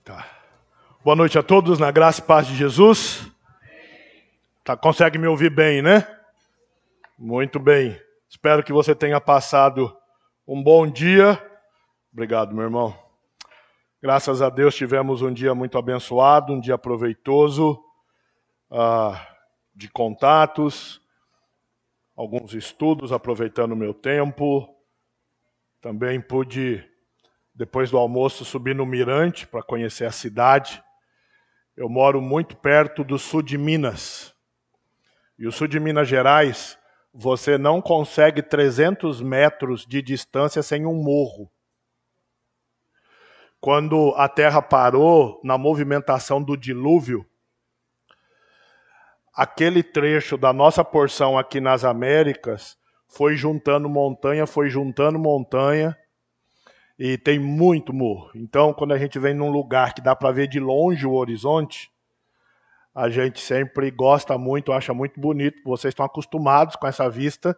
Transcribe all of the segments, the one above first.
Tá. Boa noite a todos, na graça e paz de Jesus. Tá, consegue me ouvir bem, né? Muito bem. Espero que você tenha passado um bom dia. Obrigado, meu irmão. Graças a Deus tivemos um dia muito abençoado, um dia proveitoso, de contatos, alguns estudos, aproveitando o meu tempo. Também pude, depois do almoço, subir no Mirante para conhecer a cidade. Eu moro muito perto do sul de Minas. E o sul de Minas Gerais, você não consegue 300 metros de distância sem um morro. Quando a terra parou na movimentação do dilúvio, aquele trecho da nossa porção aqui nas Américas foi juntando montanha, e tem muito morro. Então, quando a gente vem num lugar que dá para ver de longe o horizonte, a gente sempre gosta muito, acha muito bonito. Vocês estão acostumados com essa vista,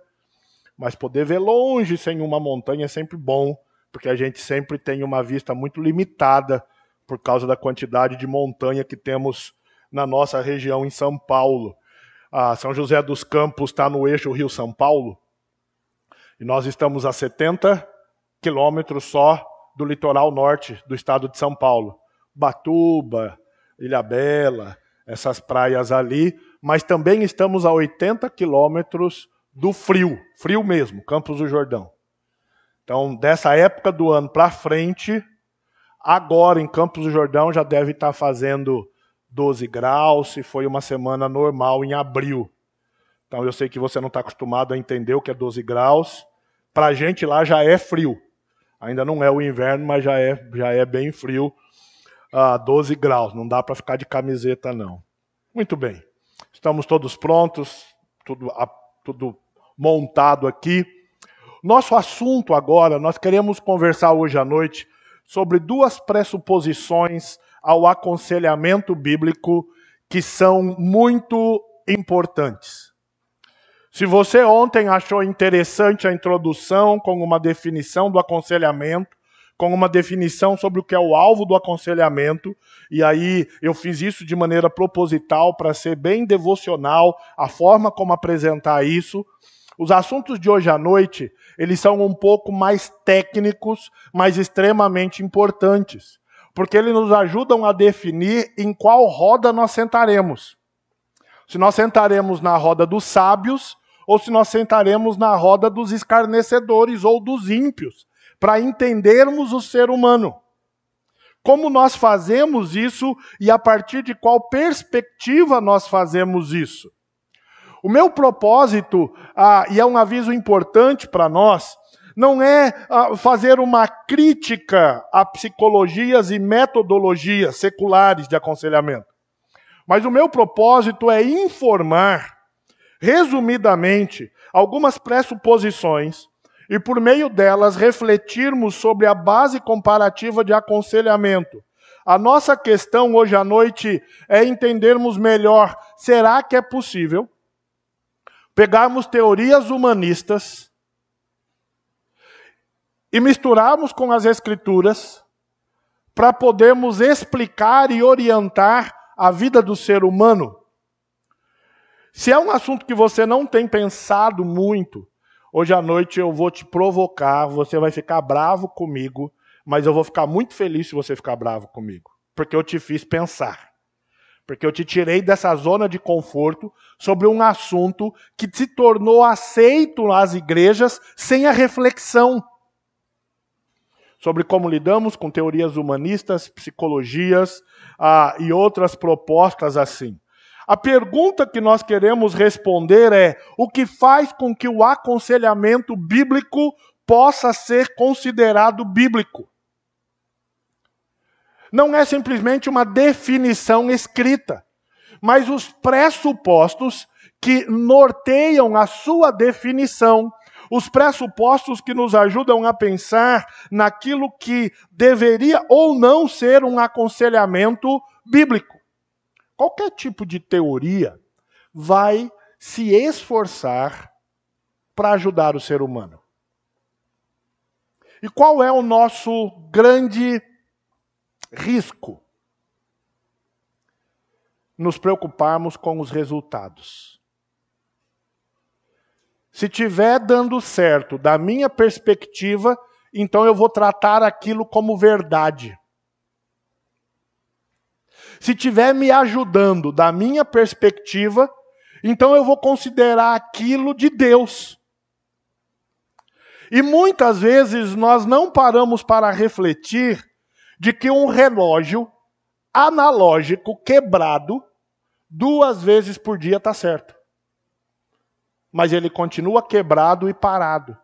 mas poder ver longe sem uma montanha é sempre bom, porque a gente sempre tem uma vista muito limitada por causa da quantidade de montanha que temos na nossa região em São Paulo. São José dos Campos está no eixo Rio-São Paulo, e nós estamos a 70 quilômetros só do litoral norte do estado de São Paulo. Batuba, Ilhabela, essas praias ali, mas também estamos a 80 quilômetros do frio mesmo, Campos do Jordão. Então, dessa época do ano para frente, agora em Campos do Jordão já deve estar fazendo 12 graus, se foi uma semana normal em abril. Então, eu sei que você não está acostumado a entender o que é 12 graus. Para a gente lá já é frio. Ainda não é o inverno, mas já é bem frio. 12 graus, não dá para ficar de camiseta não. Muito bem, estamos todos prontos, tudo montado aqui. Nosso assunto agora, nós queremos conversar hoje à noite sobre duas pressuposições ao aconselhamento bíblico que são muito importantes. Se você ontem achou interessante a introdução com uma definição do aconselhamento, com uma definição sobre o que é o alvo do aconselhamento, e aí eu fiz isso de maneira proposital para ser bem devocional, a forma como apresentar isso. Os assuntos de hoje à noite, eles são um pouco mais técnicos, mas extremamente importantes, porque eles nos ajudam a definir em qual roda nós sentaremos. Se nós sentaremos na roda dos sábios, ou se nós sentaremos na roda dos escarnecedores ou dos ímpios, para entendermos o ser humano. Como nós fazemos isso e a partir de qual perspectiva nós fazemos isso? O meu propósito, e é um aviso importante para nós, não é fazer uma crítica a psicologias e metodologias seculares de aconselhamento. Mas o meu propósito é informar, resumidamente, algumas pressuposições e, por meio delas, refletirmos sobre a base comparativa de aconselhamento. A nossa questão hoje à noite é entendermos melhor, será que é possível pegarmos teorias humanistas e misturarmos com as Escrituras para podermos explicar e orientar a vida do ser humano? Se é um assunto que você não tem pensado muito, hoje à noite eu vou te provocar, você vai ficar bravo comigo, mas eu vou ficar muito feliz se você ficar bravo comigo, porque eu te fiz pensar. Porque eu te tirei dessa zona de conforto sobre um assunto que se tornou aceito nas igrejas sem a reflexão sobre como lidamos com teorias humanistas, psicologias e outras propostas assim. A pergunta que nós queremos responder é: o que faz com que o aconselhamento bíblico possa ser considerado bíblico? Não é simplesmente uma definição escrita, mas os pressupostos que norteiam a sua definição, os pressupostos que nos ajudam a pensar naquilo que deveria ou não ser um aconselhamento bíblico. Qualquer tipo de teoria vai se esforçar para ajudar o ser humano. E qual é o nosso grande risco nos preocuparmos com os resultados. Se estiver dando certo da minha perspectiva, então eu vou tratar aquilo como verdade. Se estiver me ajudando da minha perspectiva, então eu vou considerar aquilo de Deus. E muitas vezes nós não paramos para refletir de que um relógio analógico quebrado 2 vezes por dia está certo. Mas ele continua quebrado e parado.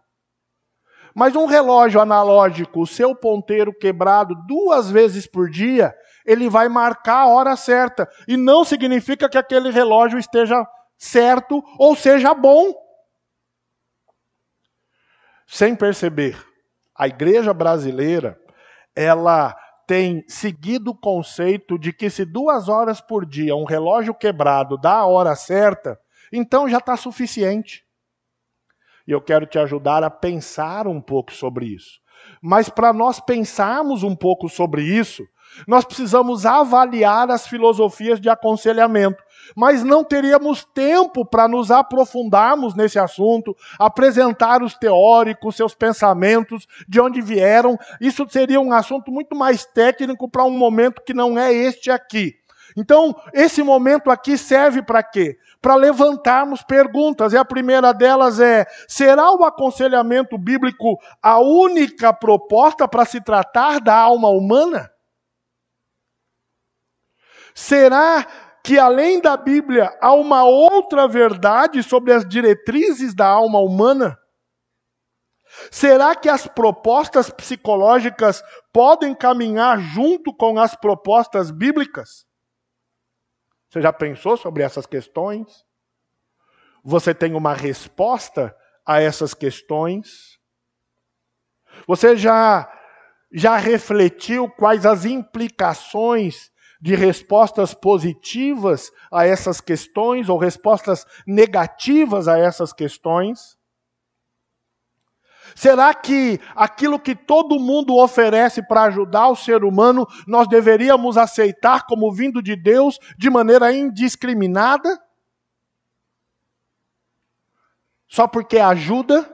Mas um relógio analógico, o seu ponteiro quebrado 2 vezes por dia, ele vai marcar a hora certa. E não significa que aquele relógio esteja certo ou seja bom. Sem perceber, a igreja brasileira, ela tem seguido o conceito de que se 2 horas por dia um relógio quebrado dá a hora certa, então já está suficiente. E eu quero te ajudar a pensar um pouco sobre isso. Mas para nós pensarmos um pouco sobre isso, nós precisamos avaliar as filosofias de aconselhamento. Mas não teríamos tempo para nos aprofundarmos nesse assunto, apresentar os teóricos, seus pensamentos, de onde vieram. Isso seria um assunto muito mais técnico para um momento que não é este aqui. Então, esse momento aqui serve para quê? Para levantarmos perguntas. E a primeira delas é: será o aconselhamento bíblico a única proposta para se tratar da alma humana? Será que além da Bíblia há uma outra verdade sobre as diretrizes da alma humana? Será que as propostas psicológicas podem caminhar junto com as propostas bíblicas? Você já pensou sobre essas questões? Você tem uma resposta a essas questões? Você já refletiu quais as implicações de respostas positivas a essas questões ou respostas negativas a essas questões? Será que aquilo que todo mundo oferece para ajudar o ser humano, nós deveríamos aceitar como vindo de Deus de maneira indiscriminada? Só porque ajuda?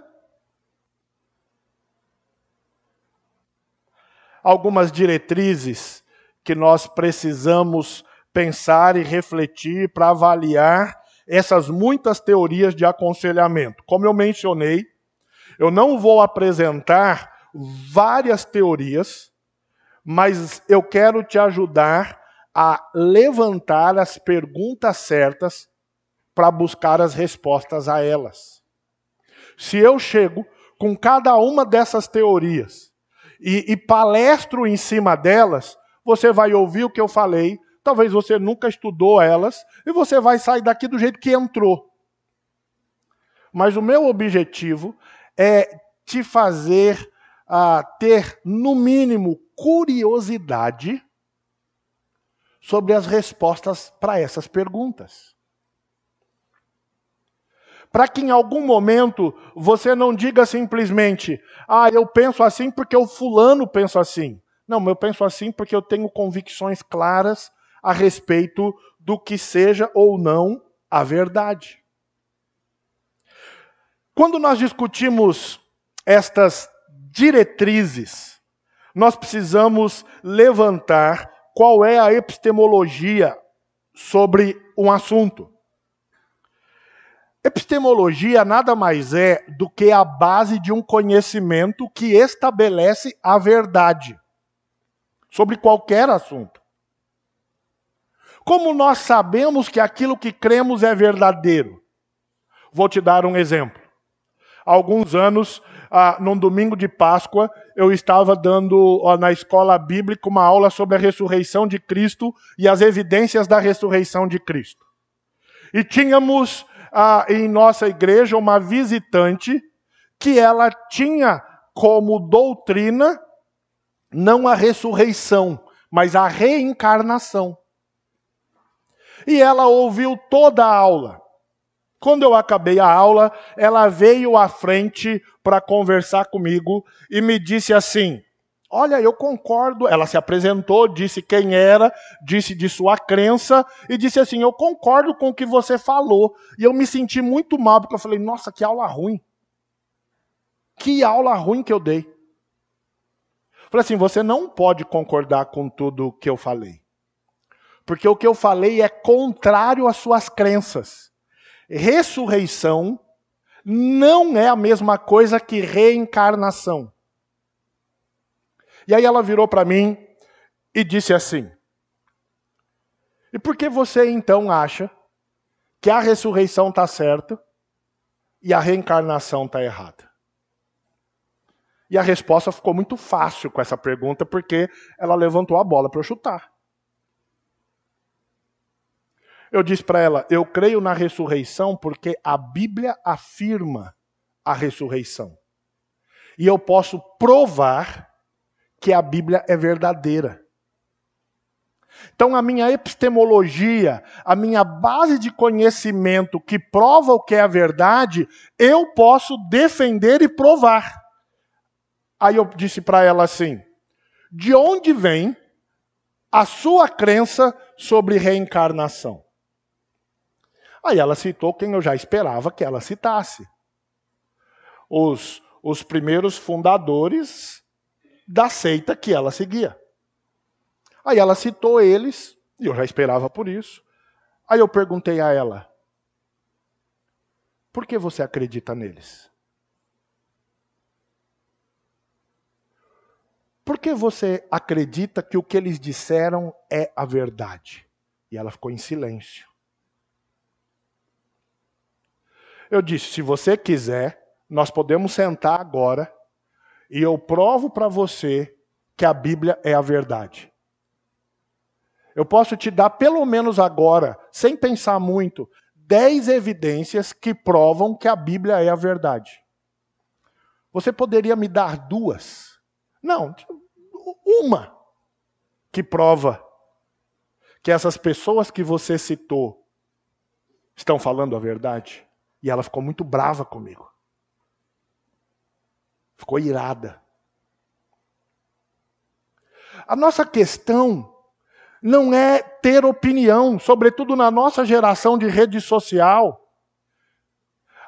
Algumas diretrizes que nós precisamos pensar e refletir para avaliar essas muitas teorias de aconselhamento. Como eu mencionei, eu não vou apresentar várias teorias, mas eu quero te ajudar a levantar as perguntas certas para buscar as respostas a elas. Se eu chego com cada uma dessas teorias e palestro em cima delas, você vai ouvir o que eu falei, talvez você nunca estudou elas, e você vai sair daqui do jeito que entrou. Mas o meu objetivo é te fazer ter, no mínimo, curiosidade sobre as respostas para essas perguntas. Para que em algum momento você não diga simplesmente: eu penso assim porque o fulano pensa assim. Não, eu penso assim porque eu tenho convicções claras a respeito do que seja ou não a verdade. Quando nós discutimos estas diretrizes, nós precisamos levantar qual é a epistemologia sobre um assunto. Epistemologia nada mais é do que a base de um conhecimento que estabelece a verdade sobre qualquer assunto. Como nós sabemos que aquilo que cremos é verdadeiro? Vou te dar um exemplo. Há alguns anos, num domingo de Páscoa, eu estava dando na escola bíblica uma aula sobre a ressurreição de Cristo e as evidências da ressurreição de Cristo. E tínhamos em nossa igreja uma visitante que ela tinha como doutrina não a ressurreição, mas a reencarnação. E ela ouviu toda a aula. Quando eu acabei a aula, ela veio à frente para conversar comigo e me disse assim: Olha, eu concordo. Ela se apresentou, disse quem era, disse de sua crença e disse assim, eu concordo com o que você falou. E eu me senti muito mal, porque eu falei, nossa, que aula ruim. Que aula ruim que eu dei. Falei assim, você não pode concordar com tudo o que eu falei. Porque o que eu falei é contrário às suas crenças. Ressurreição não é a mesma coisa que reencarnação. E aí ela virou para mim e disse assim, e por que você então acha que a ressurreição está certa e a reencarnação está errada? E a resposta ficou muito fácil com essa pergunta, porque ela levantou a bola para eu chutar. Eu disse para ela, eu creio na ressurreição porque a Bíblia afirma a ressurreição. E eu posso provar que a Bíblia é verdadeira. Então a minha epistemologia, a minha base de conhecimento que prova o que é a verdade, eu posso defender e provar. Aí eu disse para ela assim, de onde vem a sua crença sobre reencarnação? Aí ela citou quem eu já esperava que ela citasse. Os primeiros fundadores da seita que ela seguia. Aí ela citou eles, e eu já esperava por isso. Aí eu perguntei a ela, por que você acredita neles? Por que você acredita que o que eles disseram é a verdade? E ela ficou em silêncio. Eu disse, se você quiser, nós podemos sentar agora e eu provo para você que a Bíblia é a verdade. Eu posso te dar pelo menos agora, sem pensar muito, 10 evidências que provam que a Bíblia é a verdade. Você poderia me dar 2? Não, uma que prova que essas pessoas que você citou estão falando a verdade. E ela ficou muito brava comigo. Ficou irada. A nossa questão não é ter opinião, sobretudo na nossa geração de rede social.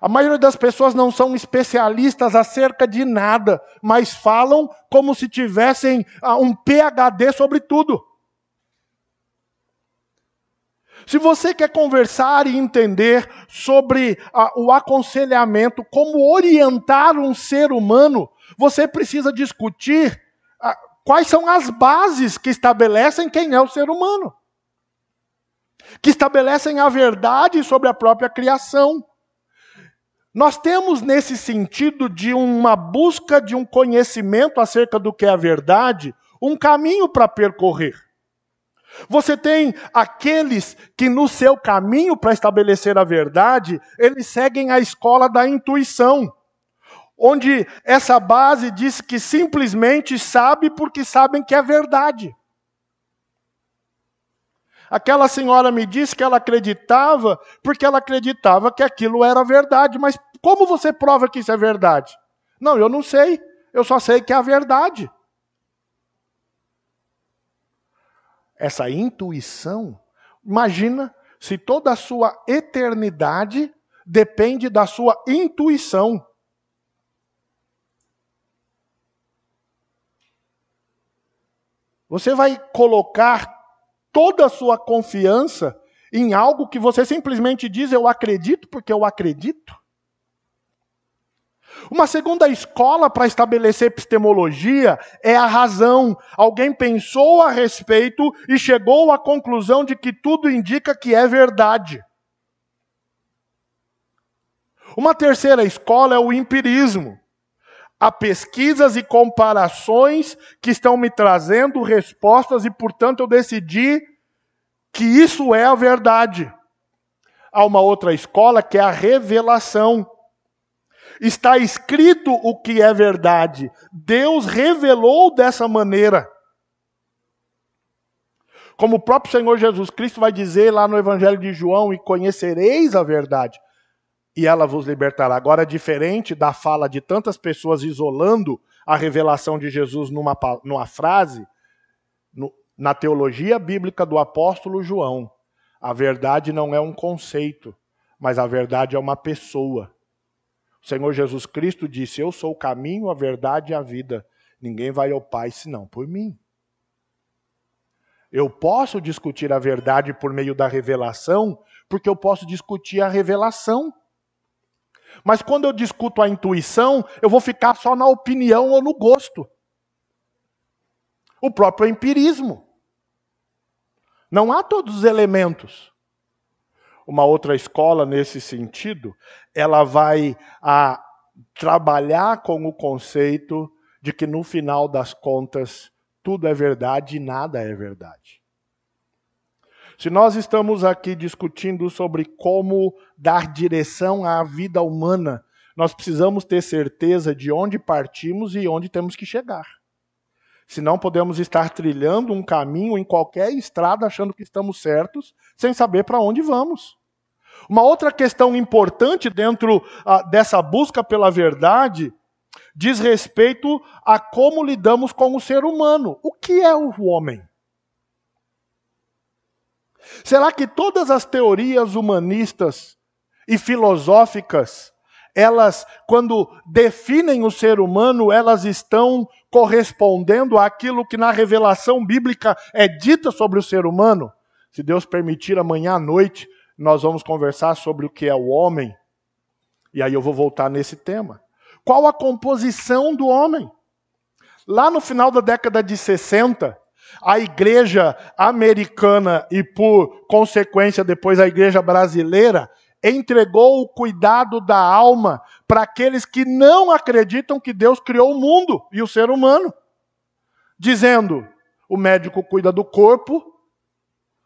A maioria das pessoas não são especialistas acerca de nada, mas falam como se tivessem um PhD sobre tudo. Se você quer conversar e entender sobre o aconselhamento, como orientar um ser humano, você precisa discutir quais são as bases que estabelecem quem é o ser humano. Que estabelecem a verdade sobre a própria criação. Nós temos nesse sentido de uma busca de um conhecimento acerca do que é a verdade, um caminho para percorrer. Você tem aqueles que no seu caminho para estabelecer a verdade, eles seguem a escola da intuição, onde essa base diz que simplesmente sabe porque sabem que é verdade. Aquela senhora me disse que ela acreditava porque ela acreditava que aquilo era verdade, mas como você prova que isso é verdade? Não, eu não sei, eu só sei que é a verdade. Essa intuição, imagina se toda a sua eternidade depende da sua intuição. Você vai colocar toda a sua confiança em algo que você simplesmente diz, eu acredito porque eu acredito? Uma segunda escola para estabelecer epistemologia é a razão. Alguém pensou a respeito e chegou à conclusão de que tudo indica que é verdade. Uma terceira escola é o empirismo. Há pesquisas e comparações que estão me trazendo respostas e, portanto, eu decidi que isso é a verdade. Há uma outra escola que é a revelação. Está escrito o que é verdade. Deus revelou dessa maneira. Como o próprio Senhor Jesus Cristo vai dizer lá no Evangelho de João, e conhecereis a verdade, e ela vos libertará. Agora, diferente da fala de tantas pessoas isolando a revelação de Jesus numa frase, na teologia bíblica do apóstolo João, a verdade não é um conceito, mas a verdade é uma pessoa. O Senhor Jesus Cristo disse: eu sou o caminho, a verdade e a vida. Ninguém vai ao Pai senão por mim. Eu posso discutir a verdade por meio da revelação, porque eu posso discutir a revelação. Mas quando eu discuto a intuição, eu vou ficar só na opinião ou no gosto. O próprio empirismo. Não há todos os elementos. Uma outra escola, nesse sentido, ela vai trabalhar com o conceito de que, no final das contas, tudo é verdade e nada é verdade. Se nós estamos aqui discutindo sobre como dar direção à vida humana, nós precisamos ter certeza de onde partimos e onde temos que chegar. Senão podemos estar trilhando um caminho em qualquer estrada achando que estamos certos, sem saber para onde vamos. Uma outra questão importante dentro dessa busca pela verdade diz respeito a como lidamos com o ser humano. O que é o homem? Será que todas as teorias humanistas e filosóficas, elas, quando definem o ser humano, elas estão correspondendo àquilo que na revelação bíblica é dita sobre o ser humano? Se Deus permitir, amanhã à noite nós vamos conversar sobre o que é o homem. E aí eu vou voltar nesse tema. Qual a composição do homem? Lá no final da década de 60, a igreja americana e, por consequência, depois a igreja brasileira, entregou o cuidado da alma para aqueles que não acreditam que Deus criou o mundo e o ser humano. Dizendo, o médico cuida do corpo,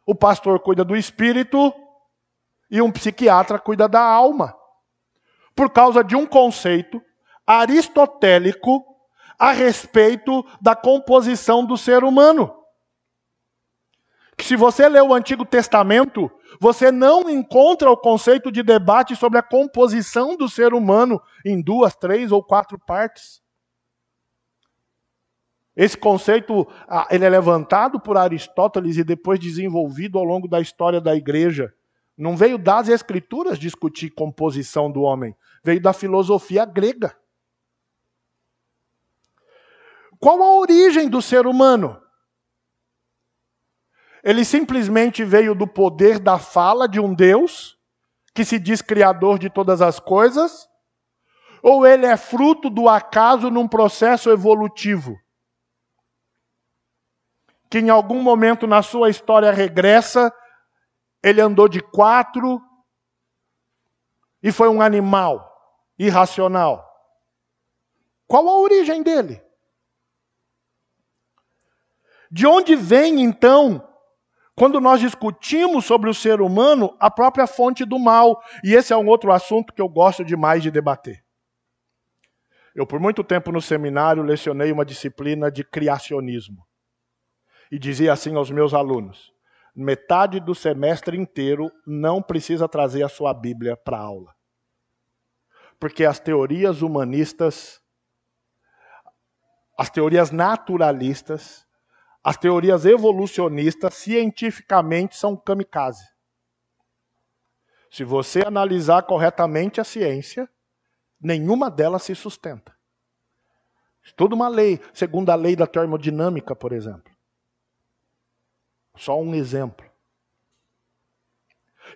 o pastor cuida do espírito e um psiquiatra cuida da alma. Por causa de um conceito aristotélico a respeito da composição do ser humano. Que se você lê o Antigo Testamento, você não encontra o conceito de debate sobre a composição do ser humano em 2, 3 ou 4 partes. Esse conceito ele é levantado por Aristóteles e depois desenvolvido ao longo da história da igreja. Não veio das escrituras discutir composição do homem, veio da filosofia grega. Qual a origem do ser humano? Ele simplesmente veio do poder da fala de um Deus, que se diz criador de todas as coisas? Ou ele é fruto do acaso num processo evolutivo? Que em algum momento na sua história regressa, ele andou de 4 e foi um animal irracional. Qual a origem dele? De onde vem, então, quando nós discutimos sobre o ser humano, a própria fonte do mal? E esse é um outro assunto que eu gosto demais de debater. Eu, por muito tempo no seminário, lecionei uma disciplina de criacionismo. E dizia assim aos meus alunos: metade do semestre inteiro não precisa trazer a sua Bíblia para a aula. Porque as teorias humanistas, as teorias naturalistas, as teorias evolucionistas, cientificamente, são kamikaze. Se você analisar corretamente a ciência, nenhuma delas se sustenta. Estuda uma lei, segundo a lei da termodinâmica, por exemplo. Só um exemplo.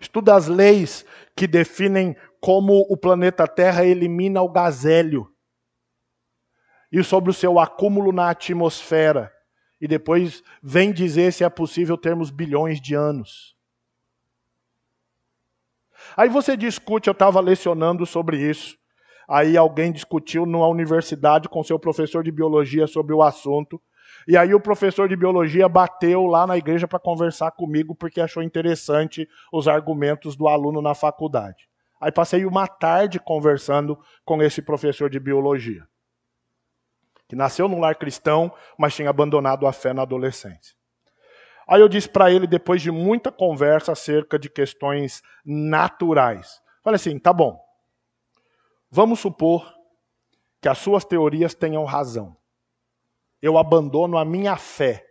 Estuda as leis que definem como o planeta Terra elimina o gás hélio. E sobre o seu acúmulo na atmosfera. E depois vem dizer se é possível termos bilhões de anos. Aí você discute, eu estava lecionando sobre isso. Aí alguém discutiu numa universidade com seu professor de biologia sobre o assunto. E aí o professor de biologia bateu lá na igreja para conversar comigo porque achou interessante os argumentos do aluno na faculdade. Aí passei uma tarde conversando com esse professor de biologia, que nasceu num lar cristão, mas tinha abandonado a fé na adolescência. Aí eu disse para ele, depois de muita conversa acerca de questões naturais, falei assim, tá bom, vamos supor que as suas teorias tenham razão. Eu abandono a minha fé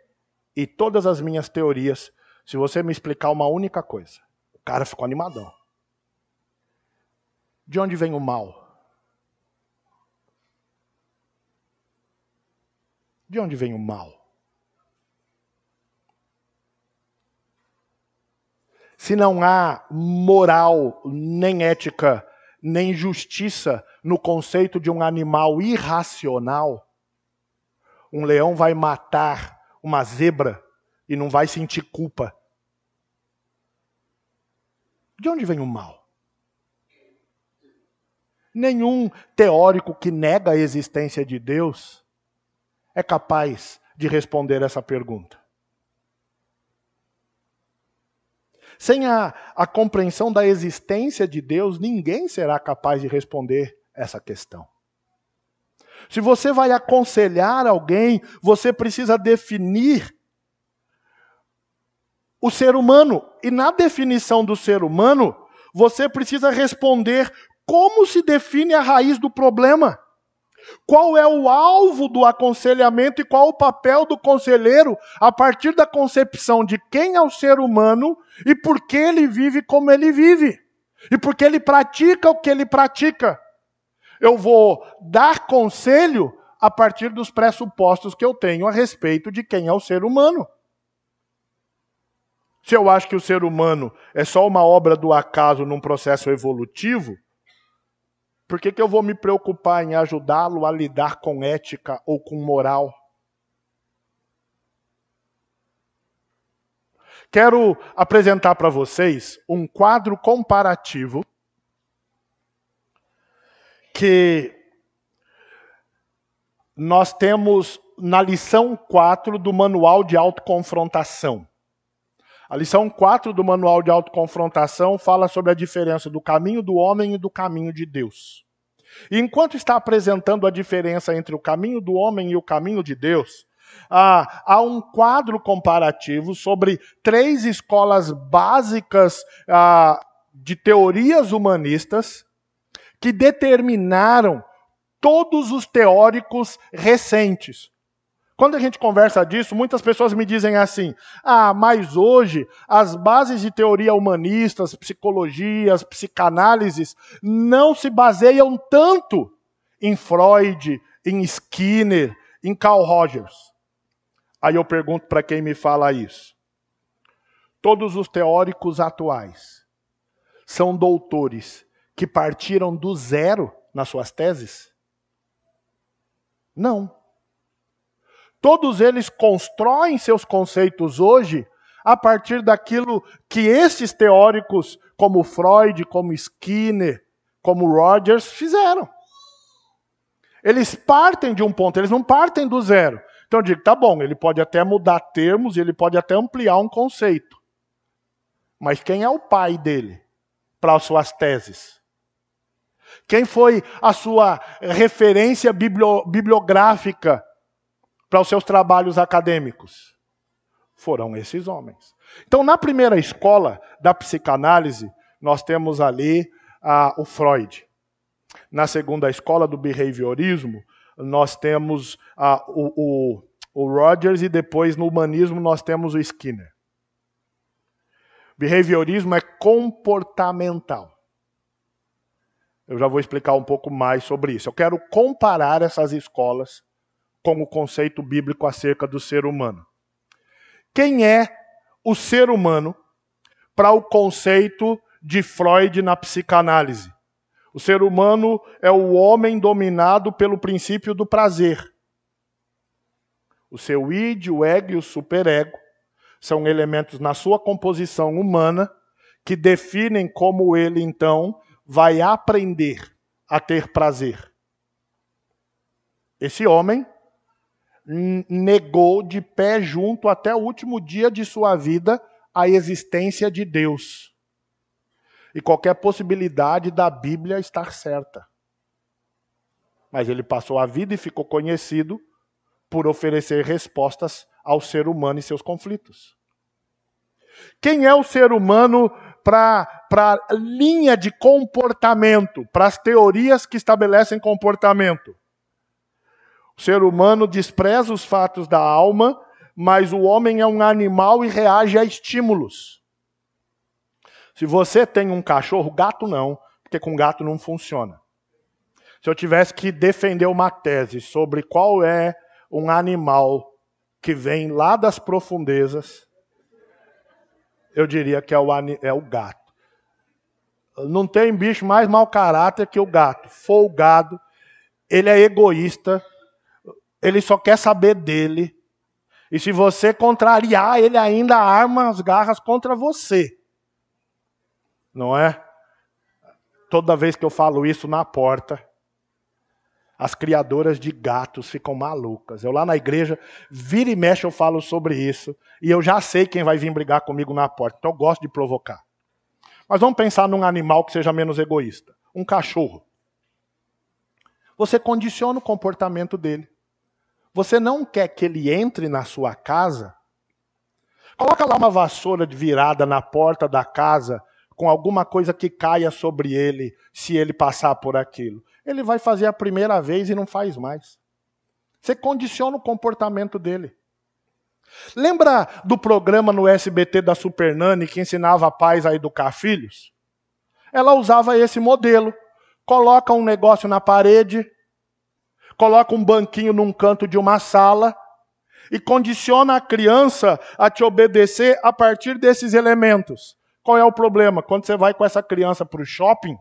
e todas as minhas teorias se você me explicar uma única coisa. O cara ficou animadão. De onde vem o mal? De onde vem o mal? Se não há moral, nem ética, nem justiça no conceito de um animal irracional, um leão vai matar uma zebra e não vai sentir culpa. De onde vem o mal? Nenhum teórico que nega a existência de Deus é capaz de responder essa pergunta. Sem a compreensão da existência de Deus, ninguém será capaz de responder essa questão. Se você vai aconselhar alguém, você precisa definir o ser humano. E na definição do ser humano, você precisa responder como se define a raiz do problema. Qual é o alvo do aconselhamento e qual o papel do conselheiro a partir da concepção de quem é o ser humano e por que ele vive como ele vive. E por que ele pratica o que ele pratica. Eu vou dar conselho a partir dos pressupostos que eu tenho a respeito de quem é o ser humano. Se eu acho que o ser humano é só uma obra do acaso num processo evolutivo, por que eu vou me preocupar em ajudá-lo a lidar com ética ou com moral? Quero apresentar para vocês um quadro comparativo que nós temos na lição 4 do Manual de Autoconfrontação. A lição 4 do Manual de Autoconfrontação fala sobre a diferença do caminho do homem e do caminho de Deus. E enquanto está apresentando a diferença entre o caminho do homem e o caminho de Deus, há um quadro comparativo sobre 3 escolas básicas de teorias humanistas que determinaram todos os teóricos recentes. Quando a gente conversa disso, muitas pessoas me dizem assim, mas hoje as bases de teoria humanistas, psicologias, psicanálises, não se baseiam tanto em Freud, em Skinner, em Carl Rogers. Aí eu pergunto para quem me fala isso. Todos os teóricos atuais são doutores que partiram do zero nas suas teses? Não. Todos eles constroem seus conceitos hoje a partir daquilo que esses teóricos, como Freud, como Skinner, como Rogers, fizeram. Eles partem de um ponto, eles não partem do zero. Então eu digo, tá bom, ele pode até mudar termos, ele pode até ampliar um conceito. Mas quem é o pai dele para as suas teses? Quem foi a sua referência bibliográfica para os seus trabalhos acadêmicos? Foram esses homens. Então, na primeira escola da psicanálise, nós temos ali o Freud. Na segunda escola do behaviorismo, nós temos o Rogers e depois no humanismo nós temos o Skinner. Behaviorismo é comportamental. Eu já vou explicar um pouco mais sobre isso. Eu quero comparar essas escolas com o conceito bíblico acerca do ser humano. Quem é o ser humano para o conceito de Freud na psicanálise? O ser humano é o homem dominado pelo princípio do prazer. O seu id, o ego e o superego são elementos na sua composição humana que definem como ele, então, vai aprender a ter prazer. Esse homem negou de pé junto até o último dia de sua vida a existência de Deus. E qualquer possibilidade da Bíblia estar certa. Mas ele passou a vida e ficou conhecido por oferecer respostas ao ser humano e seus conflitos. Quem é o ser humano para a linha de comportamento, para as teorias que estabelecem comportamento? O ser humano despreza os fatos da alma, mas o homem é um animal e reage a estímulos. Se você tem um cachorro, gato não, porque com gato não funciona. Se eu tivesse que defender uma tese sobre qual é um animal que vem lá das profundezas, eu diria que é o gato. Não tem bicho mais mau caráter que o gato. Folgado, ele é egoísta, ele só quer saber dele. E se você contrariar, ele ainda arma as garras contra você. Não é? Toda vez que eu falo isso na porta, as criadoras de gatos ficam malucas. Eu lá na igreja, vira e mexe eu falo sobre isso. E eu já sei quem vai vir brigar comigo na porta. Então eu gosto de provocar. Mas vamos pensar num animal que seja menos egoísta. Um cachorro. Você condiciona o comportamento dele. Você não quer que ele entre na sua casa? Coloca lá uma vassoura virada na porta da casa com alguma coisa que caia sobre ele se ele passar por aquilo. Ele vai fazer a primeira vez e não faz mais. Você condiciona o comportamento dele. Lembra do programa no SBT da Super Nani que ensinava pais a educar filhos? Ela usava esse modelo. Coloca um negócio na parede, coloca um banquinho num canto de uma sala e condiciona a criança a te obedecer a partir desses elementos. Qual é o problema? Quando você vai com essa criança para o shopping,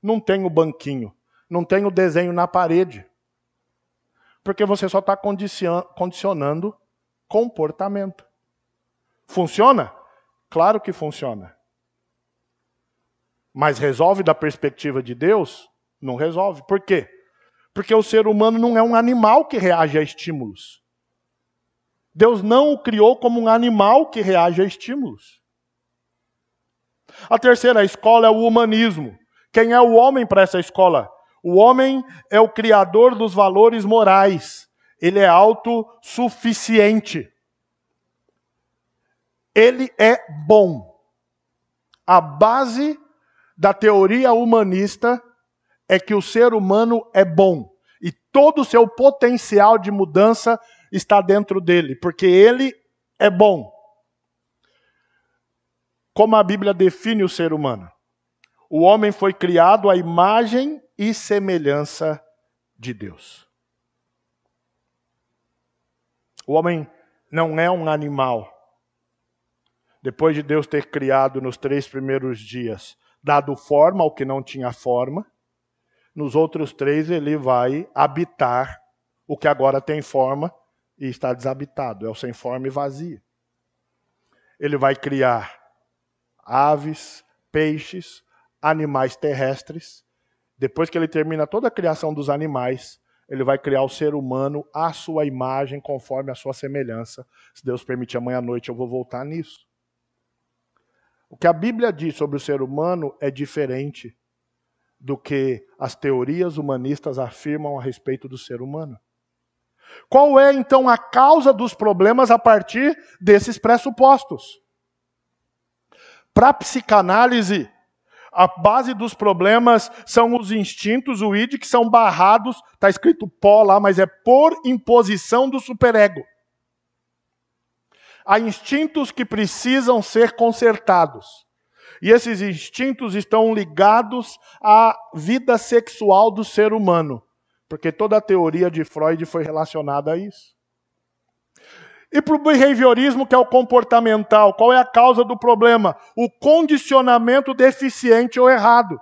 não tem o banquinho, não tem o desenho na parede. Porque você só está condicionando comportamento. Funciona? Claro que funciona. Mas resolve da perspectiva de Deus? Não resolve. Por quê? Porque o ser humano não é um animal que reage a estímulos. Deus não o criou como um animal que reage a estímulos. A terceira escola é o humanismo. Quem é o homem para essa escola? O homem é o criador dos valores morais. Ele é autossuficiente. Ele é bom. A base da teoria humanista é que o ser humano é bom. E todo o seu potencial de mudança está dentro dele, porque ele é bom. Como a Bíblia define o ser humano? O homem foi criado à imagem e semelhança de Deus. O homem não é um animal. Depois de Deus ter criado nos 3 primeiros dias, dado forma ao que não tinha forma, nos outros 3 ele vai habitar o que agora tem forma e está desabitado, é o sem forma e vazio. Ele vai criar aves, peixes, animais terrestres. Depois que ele termina toda a criação dos animais, ele vai criar o ser humano à sua imagem, conforme a sua semelhança. Se Deus permitir, amanhã à noite eu vou voltar nisso. O que a Bíblia diz sobre o ser humano é diferente do que as teorias humanistas afirmam a respeito do ser humano. Qual é, então, a causa dos problemas a partir desses pressupostos? Para a psicanálise, a base dos problemas são os instintos, o id, que são barrados, está escrito pó lá, mas é por imposição do superego. Há instintos que precisam ser consertados. E esses instintos estão ligados à vida sexual do ser humano. Porque toda a teoria de Freud foi relacionada a isso. E para o behaviorismo, que é o comportamental, qual é a causa do problema? O condicionamento deficiente ou errado.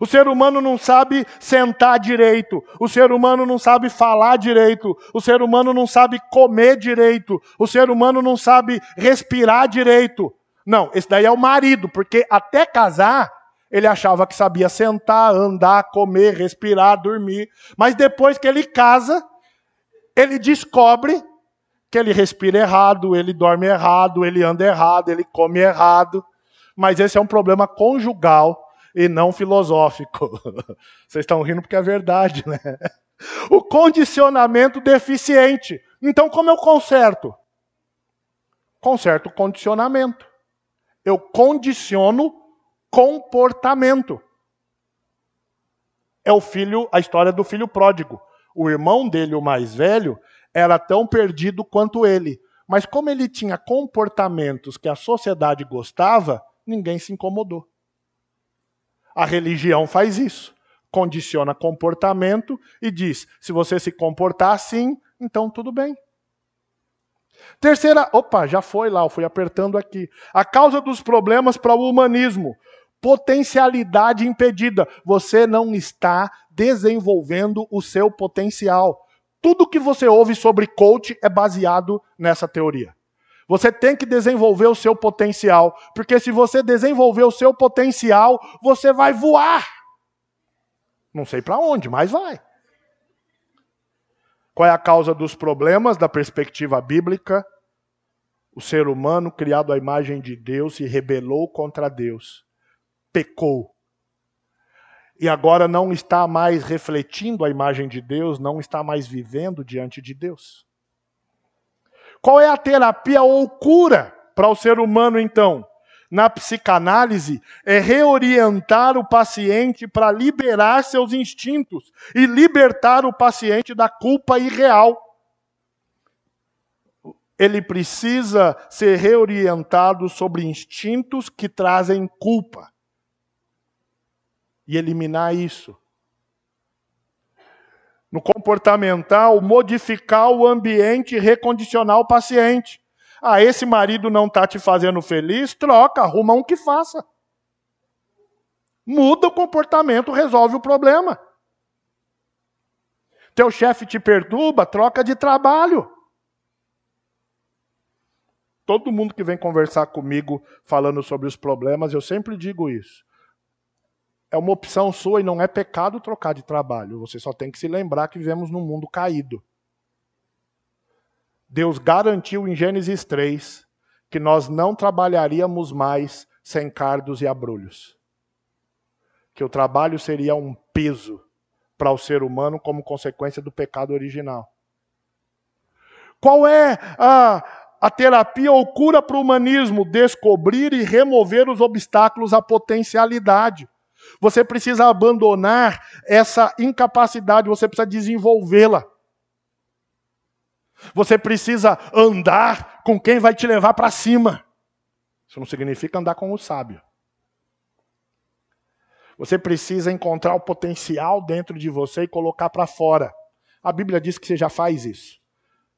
O ser humano não sabe sentar direito. O ser humano não sabe falar direito. O ser humano não sabe comer direito. O ser humano não sabe respirar direito. Não, esse daí é o marido, porque até casar, ele achava que sabia sentar, andar, comer, respirar, dormir. Mas depois que ele casa, ele descobre que ele respira errado, ele dorme errado, ele anda errado, ele come errado. Mas esse é um problema conjugal e não filosófico. Vocês estão rindo porque é verdade, né? O condicionamento deficiente. Então, como eu conserto? Conserto o condicionamento. Eu condiciono comportamento. É a história do filho pródigo. O irmão dele, o mais velho, era tão perdido quanto ele. Mas como ele tinha comportamentos que a sociedade gostava, ninguém se incomodou. A religião faz isso. Condiciona comportamento e diz, se você se comportar assim, então tudo bem. Terceira, já foi lá, eu fui apertando aqui. A causa dos problemas para o humanismo. Potencialidade impedida. Você não está desenvolvendo o seu potencial. Tudo que você ouve sobre coach é baseado nessa teoria. Você tem que desenvolver o seu potencial, porque se você desenvolver o seu potencial, você vai voar. Não sei para onde, mas vai. Qual é a causa dos problemas da perspectiva bíblica? O ser humano, criado à imagem de Deus, se rebelou contra Deus. Pecou. E agora não está mais refletindo a imagem de Deus, não está mais vivendo diante de Deus. Qual é a terapia ou cura para o ser humano, então? Na psicanálise, é reorientar o paciente para liberar seus instintos e libertar o paciente da culpa irreal. Ele precisa ser reorientado sobre instintos que trazem culpa. E eliminar isso. No comportamental, modificar o ambiente e recondicionar o paciente. Esse marido não está te fazendo feliz? Troca, arruma um que faça. Muda o comportamento, resolve o problema. Teu chefe te perturba? Troca de trabalho. Todo mundo que vem conversar comigo falando sobre os problemas, eu sempre digo isso. É uma opção sua e não é pecado trocar de trabalho. Você só tem que se lembrar que vivemos num mundo caído. Deus garantiu em Gênesis 3 que nós não trabalharíamos mais sem cardos e abrolhos. Que o trabalho seria um peso para o ser humano como consequência do pecado original. Qual é a terapia ou cura para o humanismo? Descobrir e remover os obstáculos à potencialidade. Você precisa abandonar essa incapacidade, você precisa desenvolvê-la. Você precisa andar com quem vai te levar para cima. Isso não significa andar com o sábio. Você precisa encontrar o potencial dentro de você e colocar para fora. A Bíblia diz que você já faz isso.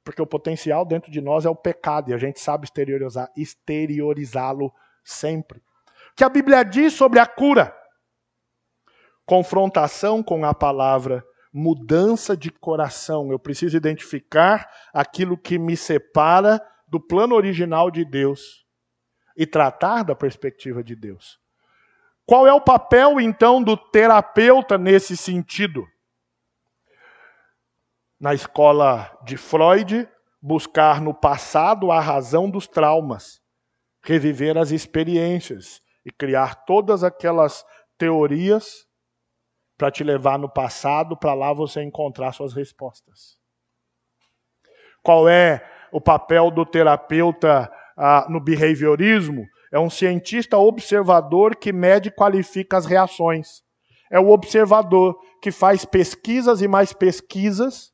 Porque o potencial dentro de nós é o pecado e a gente sabe exteriorizá-lo sempre. O que a Bíblia diz sobre a cura? Confrontação com a palavra, mudança de coração. Eu preciso identificar aquilo que me separa do plano original de Deus e tratar da perspectiva de Deus. Qual é o papel, então, do terapeuta nesse sentido? Na escola de Freud, buscar no passado a razão dos traumas, reviver as experiências e criar todas aquelas teorias para te levar no passado, para lá você encontrar suas respostas. Qual é o papel do terapeuta no behaviorismo? É um cientista observador que mede e qualifica as reações. É o observador que faz pesquisas e mais pesquisas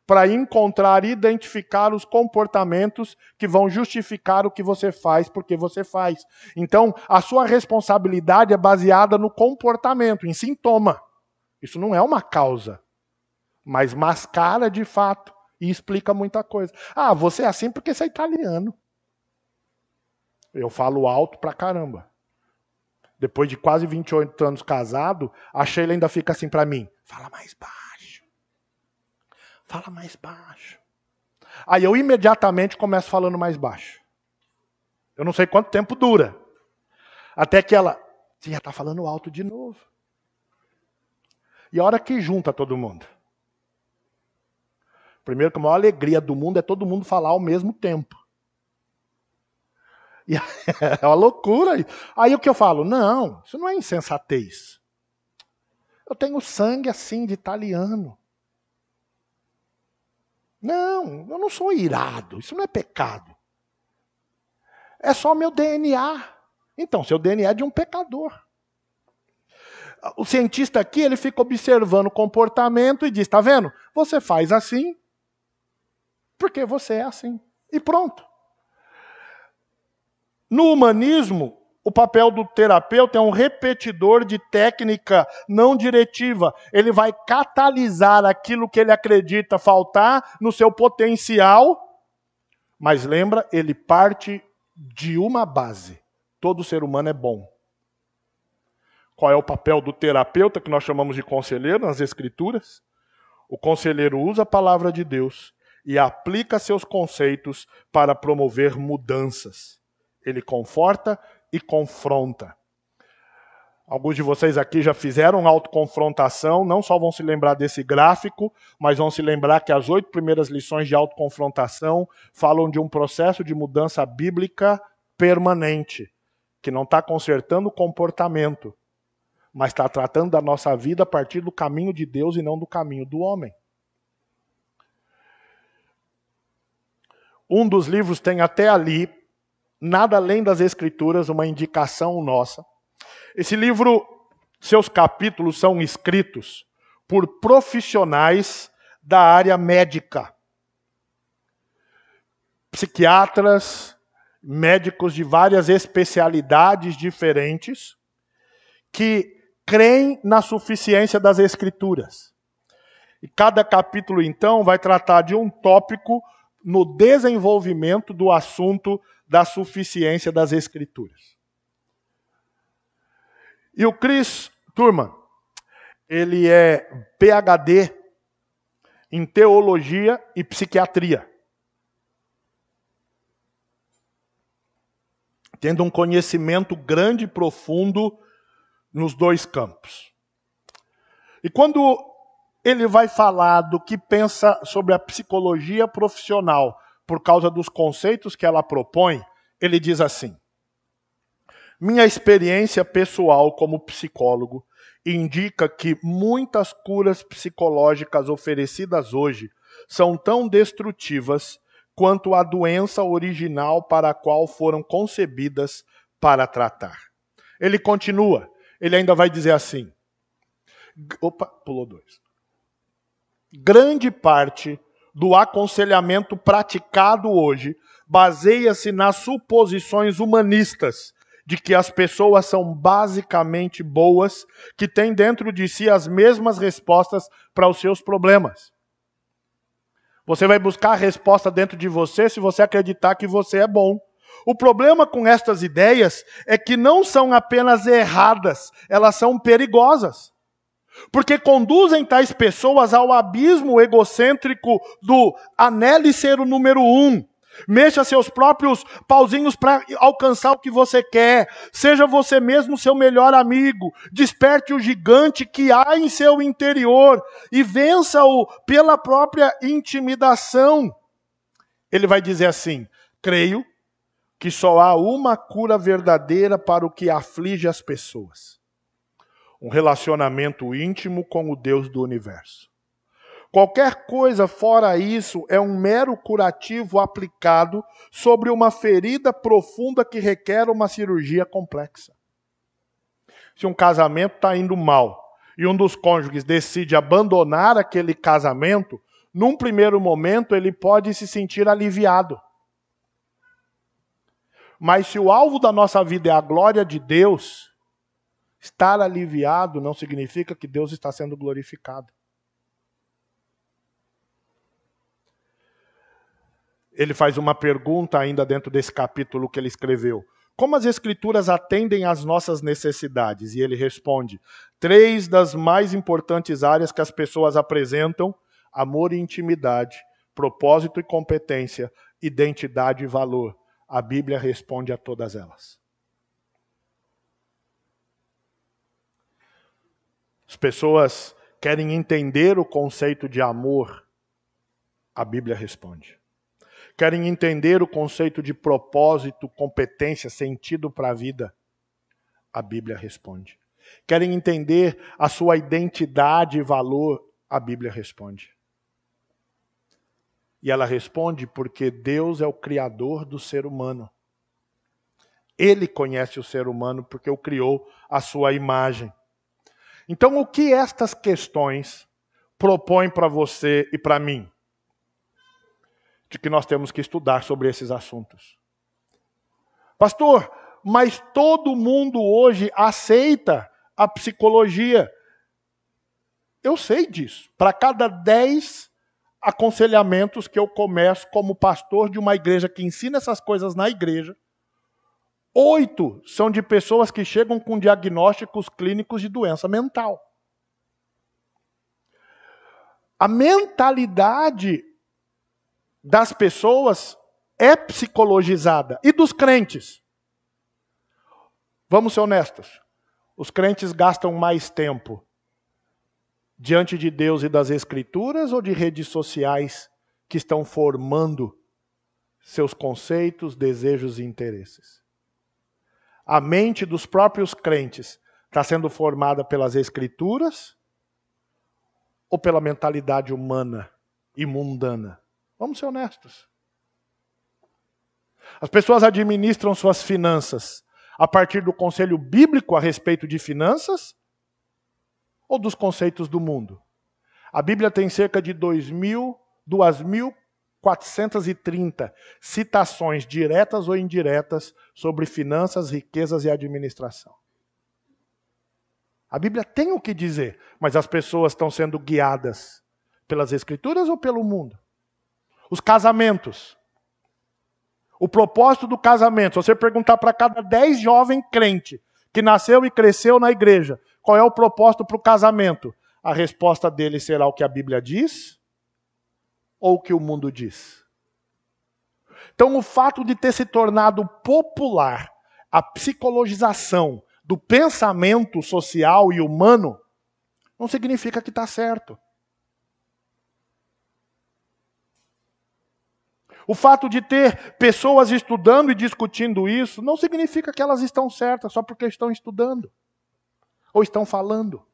para encontrar e identificar os comportamentos que vão justificar o que você faz, porque você faz. Então, a sua responsabilidade é baseada no comportamento, em sintoma. Isso não é uma causa, mas mascara de fato e explica muita coisa. Você é assim porque você é italiano. Eu falo alto pra caramba. Depois de quase 28 anos casado, a Sheila ainda fica assim pra mim. Fala mais baixo. Fala mais baixo. Aí eu imediatamente começo falando mais baixo. Eu não sei quanto tempo dura. Até que ela, você já tá falando alto de novo. E a hora que junta todo mundo. Primeiro que a maior alegria do mundo é todo mundo falar ao mesmo tempo. E é uma loucura. Aí o que eu falo? Não, isso não é insensatez. Eu tenho sangue assim de italiano. Não, eu não sou irado. Isso não é pecado. É só meu DNA. Então, seu DNA é de um pecador. O cientista aqui, ele fica observando o comportamento e diz, tá vendo? Você faz assim, porque você é assim. E pronto. No humanismo, o papel do terapeuta é um repetidor de técnica não diretiva. Ele vai catalisar aquilo que ele acredita faltar no seu potencial, mas lembra, ele parte de uma base. Todo ser humano é bom. Qual é o papel do terapeuta, que nós chamamos de conselheiro nas Escrituras? O conselheiro usa a palavra de Deus e aplica seus conceitos para promover mudanças. Ele conforta e confronta. Alguns de vocês aqui já fizeram autoconfrontação, não só vão se lembrar desse gráfico, mas vão se lembrar que as 8 primeiras lições de autoconfrontação falam de um processo de mudança bíblica permanente, que não está consertando o comportamento, mas está tratando da nossa vida a partir do caminho de Deus e não do caminho do homem. Um dos livros tem até ali, Nada Além das Escrituras, uma indicação nossa. Esse livro, seus capítulos são escritos por profissionais da área médica. Psiquiatras, médicos de várias especialidades diferentes, que creem na suficiência das Escrituras. E cada capítulo, então, vai tratar de um tópico no desenvolvimento do assunto da suficiência das Escrituras. E o Chris Turman, ele é PhD em teologia e psiquiatria, tendo um conhecimento grande e profundo nos 2 campos. E quando ele vai falar do que pensa sobre a psicologia profissional, por causa dos conceitos que ela propõe, ele diz assim: minha experiência pessoal como psicólogo indica que muitas curas psicológicas oferecidas hoje são tão destrutivas quanto a doença original para a qual foram concebidas para tratar. Ele continua, ele ainda vai dizer assim, pulou 2. Grande parte do aconselhamento praticado hoje baseia-se nas suposições humanistas de que as pessoas são basicamente boas, que têm dentro de si as mesmas respostas para os seus problemas. Você vai buscar a resposta dentro de você se você acreditar que você é bom. O problema com estas ideias é que não são apenas erradas, elas são perigosas. Porque conduzem tais pessoas ao abismo egocêntrico do anele ser o número 1. Mexa seus próprios pauzinhos para alcançar o que você quer. Seja você mesmo seu melhor amigo. Desperte o gigante que há em seu interior e vença-o pela própria intimidação. Ele vai dizer assim: creio que só há uma cura verdadeira para o que aflige as pessoas. Um relacionamento íntimo com o Deus do universo. Qualquer coisa fora isso é um mero curativo aplicado sobre uma ferida profunda que requer uma cirurgia complexa. Se um casamento está indo mal e um dos cônjuges decide abandonar aquele casamento, num primeiro momento ele pode se sentir aliviado. Mas se o alvo da nossa vida é a glória de Deus, estar aliviado não significa que Deus está sendo glorificado. Ele faz uma pergunta ainda dentro desse capítulo que ele escreveu. Como as Escrituras atendem às nossas necessidades? E ele responde: 3 das mais importantes áreas que as pessoas apresentam: amor e intimidade, propósito e competência, identidade e valor. A Bíblia responde a todas elas. As pessoas querem entender o conceito de amor, a Bíblia responde. Querem entender o conceito de propósito, competência, sentido para a vida, a Bíblia responde. Querem entender a sua identidade e valor, a Bíblia responde. E ela responde porque Deus é o criador do ser humano. Ele conhece o ser humano porque o criou à sua imagem. Então, o que estas questões propõem para você e para mim? De que nós temos que estudar sobre esses assuntos. Pastor, mas todo mundo hoje aceita a psicologia. Eu sei disso. Para cada 10 aconselhamentos que eu começo como pastor de uma igreja que ensina essas coisas na igreja, 8 são de pessoas que chegam com diagnósticos clínicos de doença mental. A mentalidade das pessoas é psicologizada. E dos crentes? Vamos ser honestos. Os crentes gastam mais tempo diante de Deus e das Escrituras ou de redes sociais que estão formando seus conceitos, desejos e interesses? A mente dos próprios crentes está sendo formada pelas Escrituras ou pela mentalidade humana e mundana? Vamos ser honestos. As pessoas administram suas finanças a partir do conselho bíblico a respeito de finanças ou dos conceitos do mundo? A Bíblia tem cerca de 2.430 citações diretas ou indiretas sobre finanças, riquezas e administração. A Bíblia tem o que dizer, mas as pessoas estão sendo guiadas pelas Escrituras ou pelo mundo? Os casamentos. O propósito do casamento, se você perguntar para cada 10 jovens crentes que nasceu e cresceu na igreja, qual é o propósito para o casamento? A resposta dele será o que a Bíblia diz ou o que o mundo diz? Então, o fato de ter se tornado popular a psicologização do pensamento social e humano não significa que está certo. O fato de ter pessoas estudando e discutindo isso não significa que elas estão certas só porque estão estudando ou estão falando.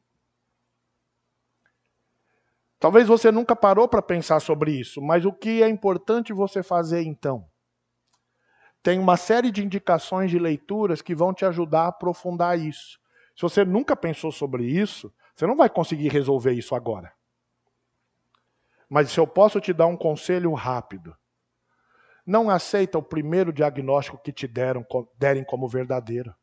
Talvez você nunca parou para pensar sobre isso, mas o que é importante você fazer então? Tem uma série de indicações de leituras que vão te ajudar a aprofundar isso. Se você nunca pensou sobre isso, você não vai conseguir resolver isso agora. Mas se eu posso te dar um conselho rápido, não aceita o primeiro diagnóstico que te derem como verdadeiro.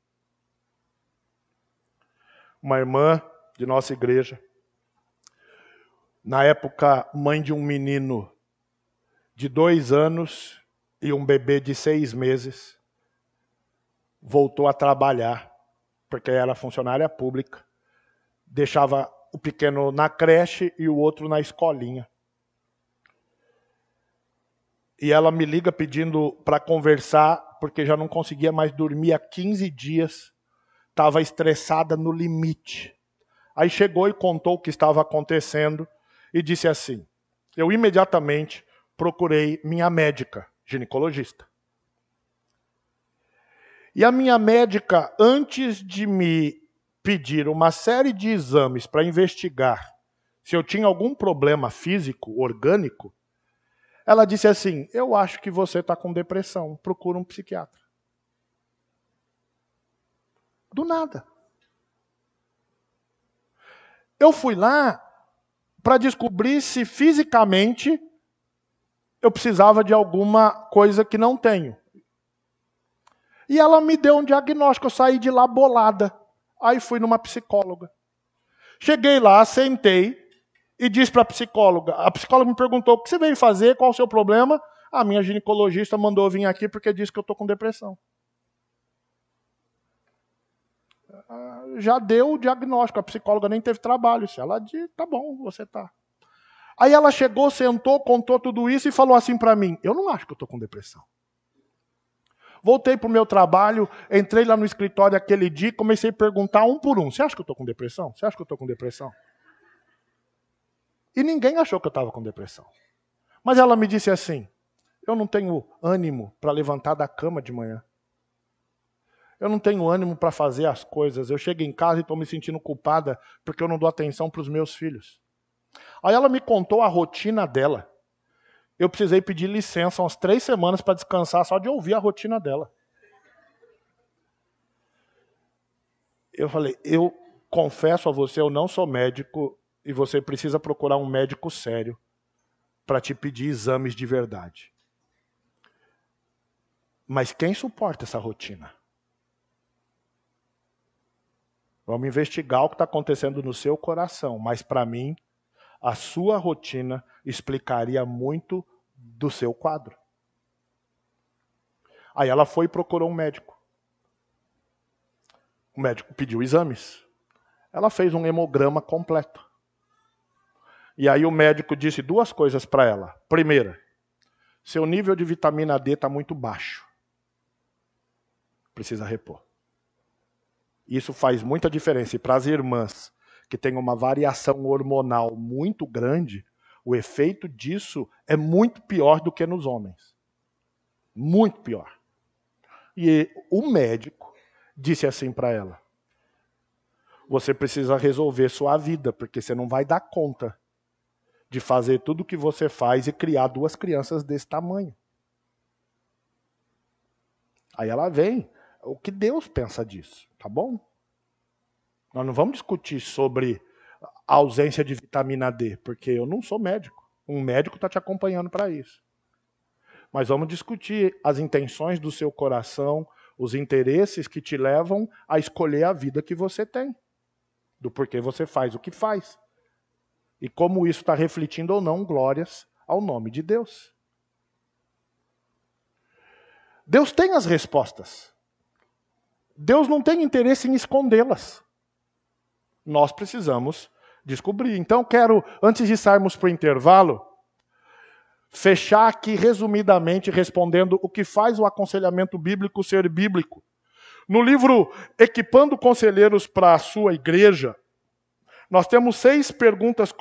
Uma irmã de nossa igreja, na época mãe de um menino de 2 anos e um bebê de 6 meses, voltou a trabalhar, porque era funcionária pública, deixava o pequeno na creche e o outro na escolinha. E ela me liga pedindo para conversar, porque já não conseguia mais dormir há 15 dias. Estava estressada no limite. Aí chegou e contou o que estava acontecendo e disse assim: eu imediatamente procurei minha médica, ginecologista. E a minha médica, antes de me pedir uma série de exames para investigar se eu tinha algum problema físico, orgânico, ela disse assim: eu acho que você está com depressão, procura um psiquiatra. Do nada. Eu fui lá para descobrir se fisicamente eu precisava de alguma coisa que não tenho. E ela me deu um diagnóstico, eu saí de lá bolada. Aí fui numa psicóloga. Cheguei lá, sentei e disse para a psicóloga me perguntou: o que você veio fazer, qual o seu problema? A minha ginecologista mandou eu vir aqui porque disse que eu estou com depressão. Já deu o diagnóstico, a psicóloga nem teve trabalho. Ela disse: tá bom, você tá. Aí ela chegou, sentou, contou tudo isso e falou assim para mim: eu não acho que eu estou com depressão. Voltei para o meu trabalho, entrei lá no escritório aquele dia e comecei a perguntar um por um: você acha que eu estou com depressão? Você acha que eu estou com depressão? E ninguém achou que eu estava com depressão. Mas ela me disse assim: eu não tenho ânimo para levantar da cama de manhã. Eu não tenho ânimo para fazer as coisas. Eu chego em casa e estou me sentindo culpada porque eu não dou atenção para os meus filhos. Aí ela me contou a rotina dela. Eu precisei pedir licença umas 3 semanas para descansar só de ouvir a rotina dela. Eu falei, eu confesso a você, eu não sou médico e você precisa procurar um médico sério para te pedir exames de verdade. Mas quem suporta essa rotina? Vamos investigar o que está acontecendo no seu coração, mas para mim, a sua rotina explicaria muito do seu quadro. Aí ela foi e procurou um médico. O médico pediu exames. Ela fez um hemograma completo. E aí o médico disse duas coisas para ela. Primeira, seu nível de vitamina D está muito baixo. Precisa repor. Isso faz muita diferença. E para as irmãs que têm uma variação hormonal muito grande, o efeito disso é muito pior do que nos homens. Muito pior. E o médico disse assim para ela: você precisa resolver sua vida, porque você não vai dar conta de fazer tudo o que você faz e criar duas crianças desse tamanho. Aí ela vem, o que Deus pensa disso, tá bom? Nós não vamos discutir sobre a ausência de vitamina D, porque eu não sou médico. Um médico está te acompanhando para isso. Mas vamos discutir as intenções do seu coração, os interesses que te levam a escolher a vida que você tem. Do porquê você faz o que faz. E como isso está refletindo ou não glórias ao nome de Deus. Deus tem as respostas. Deus não tem interesse em escondê-las. Nós precisamos descobrir. Então quero, antes de sairmos para o intervalo, fechar aqui resumidamente respondendo o que faz o aconselhamento bíblico ser bíblico. No livro Equipando Conselheiros para a Sua Igreja, nós temos 6 perguntas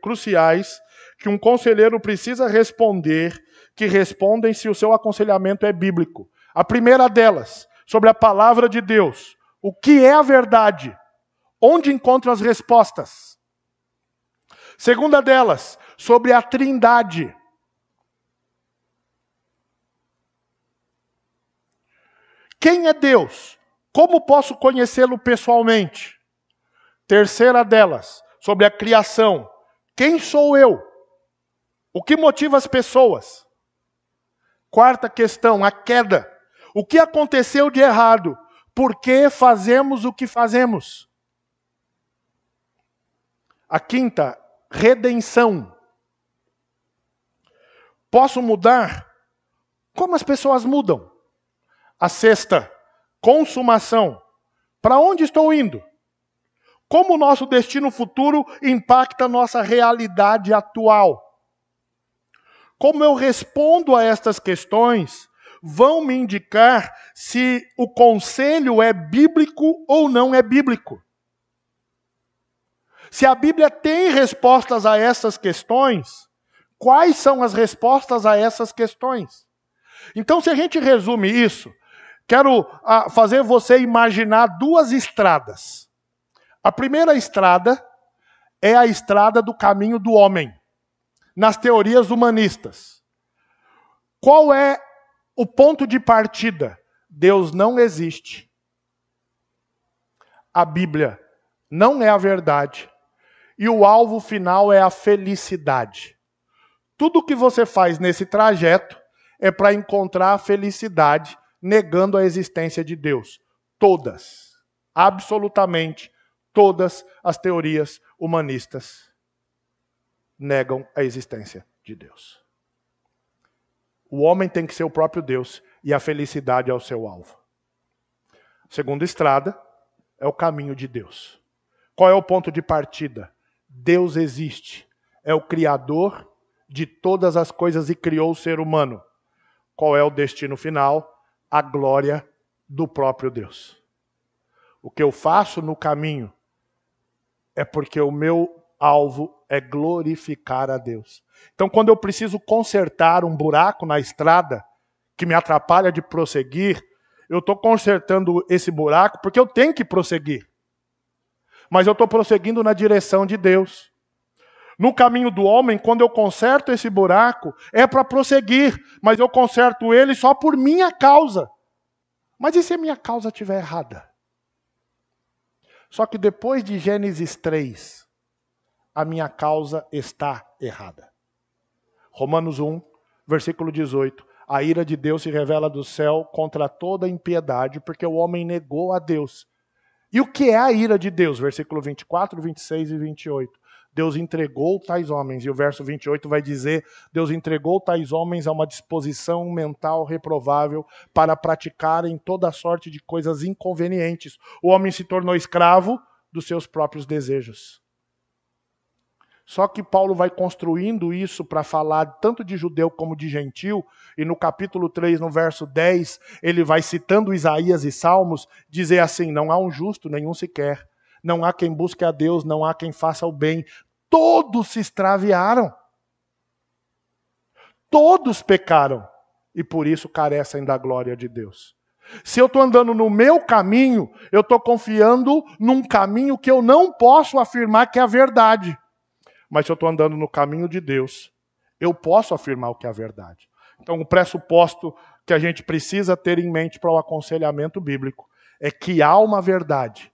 cruciais que um conselheiro precisa responder, que respondem se o seu aconselhamento é bíblico. A primeira delas, sobre a palavra de Deus. O que é a verdade? Onde encontro as respostas? Segunda delas, sobre a Trindade. Quem é Deus? Como posso conhecê-lo pessoalmente? Terceira delas, sobre a criação. Quem sou eu? O que motiva as pessoas? Quarta questão, a queda. O que aconteceu de errado? Por que fazemos o que fazemos? A quinta, redenção. Posso mudar? Como as pessoas mudam? A sexta, consumação. Para onde estou indo? Como o nosso destino futuro impacta a nossa realidade atual? Como eu respondo a estas questões, vão me indicar se o conselho é bíblico ou não é bíblico. Se a Bíblia tem respostas a essas questões, quais são as respostas a essas questões? Então, se a gente resume isso, quero fazer você imaginar 2 estradas. A primeira estrada é a estrada do caminho do homem, nas teorias humanistas. Qual é o ponto de partida? Deus não existe. A Bíblia não é a verdade. E o alvo final é a felicidade. Tudo que você faz nesse trajeto é para encontrar a felicidade, negando a existência de Deus. Todas, absolutamente todas as teorias humanistas negam a existência de Deus. O homem tem que ser o próprio Deus e a felicidade é o seu alvo. A segunda estrada é o caminho de Deus. Qual é o ponto de partida? Deus existe. É o Criador de todas as coisas e criou o ser humano. Qual é o destino final? A glória do próprio Deus. O que eu faço no caminho é porque o meu alvo é glorificar a Deus. Então, quando eu preciso consertar um buraco na estrada que me atrapalha de prosseguir, eu estou consertando esse buraco porque eu tenho que prosseguir. Mas eu estou prosseguindo na direção de Deus. No caminho do homem, quando eu conserto esse buraco, é para prosseguir, mas eu conserto ele só por minha causa. Mas e se a minha causa estiver errada? Só que depois de Gênesis 3, a minha causa está errada. Romanos 1, versículo 18. A ira de Deus se revela do céu contra toda impiedade, porque o homem negou a Deus. E o que é a ira de Deus? Versículo 24, 26 e 28. Deus entregou tais homens, e o verso 28 vai dizer, Deus entregou tais homens a uma disposição mental reprovável para praticarem toda sorte de coisas inconvenientes. O homem se tornou escravo dos seus próprios desejos. Só que Paulo vai construindo isso para falar tanto de judeu como de gentil, e no capítulo 3, no verso 10, ele vai citando Isaías e Salmos, dizer assim, não há um justo, nenhum sequer. Não há quem busque a Deus, não há quem faça o bem. Todos se extraviaram. Todos pecaram. E por isso carecem da glória de Deus. Se eu estou andando no meu caminho, eu estou confiando num caminho que eu não posso afirmar que é a verdade. Mas se eu estou andando no caminho de Deus, eu posso afirmar o que é a verdade. Então, o pressuposto que a gente precisa ter em mente para o aconselhamento bíblico é que há uma verdade.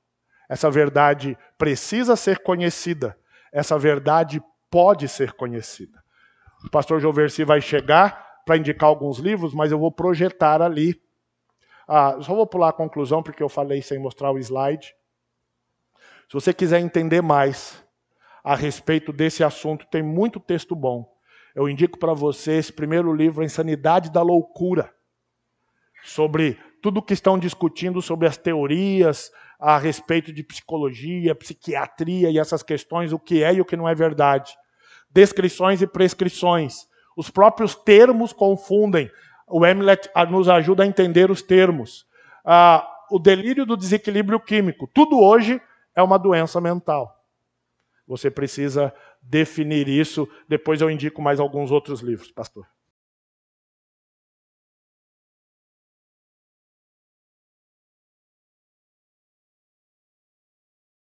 Essa verdade precisa ser conhecida. Essa verdade pode ser conhecida. O pastor Joversi vai chegar para indicar alguns livros, mas eu vou projetar ali. Só vou pular a conclusão, porque eu falei sem mostrar o slide. Se você quiser entender mais a respeito desse assunto, tem muito texto bom. Eu indico para você esse primeiro livro, A Insanidade da Loucura, sobre tudo que estão discutindo sobre as teorias a respeito de psicologia, psiquiatria e essas questões, o que é e o que não é verdade. Descrições e prescrições. Os próprios termos confundem. O Hamlet nos ajuda a entender os termos. O delírio do desequilíbrio químico. Tudo hoje é uma doença mental. Você precisa definir isso. Depois eu indico mais alguns outros livros, pastor.